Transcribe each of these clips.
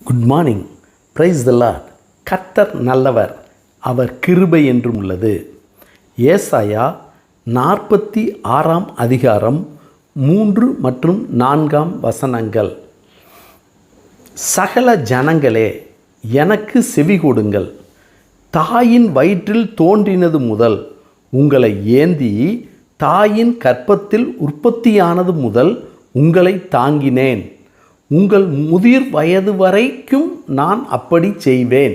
Good morning. Praise the Lord. கர்த்தர் நல்லவர், அவர் கிருபை என்றும் உள்ளது. ஏசாயா 46 அதிகாரம் 3 மற்றும் 4 வசனங்கள். சகல ஜனங்களே, எனக்கு செவி கொடுங்கள். தாயின் வயிற்றில் தோன்றினது முதல் உங்களை ஏந்தி, தாயின் கர்ப்பத்தில் உற்பத்தியானது முதல் உங்களை தாங்கினேன். உங்கள் முதிர் வயது வரைக்கும் நான் அப்படி செய்வேன்.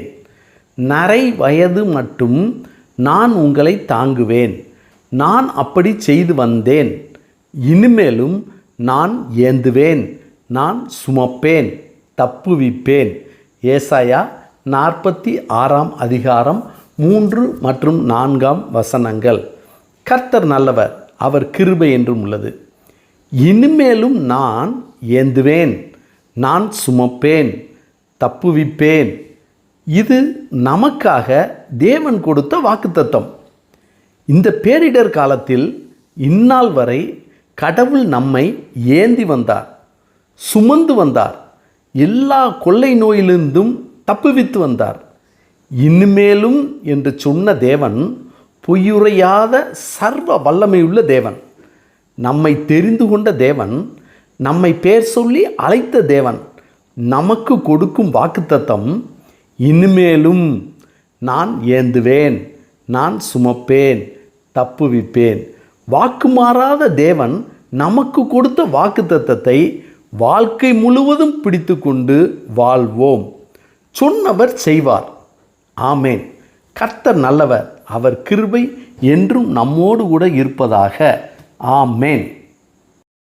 நரை வயது மட்டும் நான் உங்களை தாங்குவேன். நான் அப்படி செய்து வந்தேன். இனிமேலும் நான் ஏந்துவேன், நான் சுமப்பேன், தப்புவிப்பேன். ஏசாயா 46 அதிகாரம் 3 மற்றும் 4 வசனங்கள். கர்த்தர் நல்லவர், அவர் கிருபை என்றும் உள்ளது. இனிமேலும் நான் ஏந்துவேன், நான் சுமப்பேன், தப்புவிப்பேன். இது நமக்காக தேவன் கொடுத்த வாக்குத்தத்தம். இந்த பேரிடர் காலத்தில் இந்நாள் வரை கடவுள் நம்மை ஏந்தி வந்தார், சுமந்து வந்தார், எல்லா கொள்ளை நோயிலிருந்தும் தப்புவித்து வந்தார். இனிமேலும் என்று சொன்ன தேவன் பொய்யுரையாத சர்வ வல்லமையுள்ள தேவன், நம்மை தெரிந்து கொண்ட தேவன், நம்மை பேர் சொல்லி அழைத்த தேவன் நமக்கு கொடுக்கும் வாக்குத்தத்தம், இனிமேலும் நான் ஏந்துவேன், நான் சுமப்பேன், தப்புவிப்பேன். வாக்கு மாறாத தேவன் நமக்கு கொடுத்த வாக்குத்தத்தத்தை வாழ்க்கை முழுவதும் பிடித்து கொண்டு வாழ்வோம். சொன்னவர் செய்வார். ஆமேன். கர்த்தர் நல்லவர், அவர் கிருபை என்றும் நம்மோடு கூட இருப்பதாக. ஆமேன்.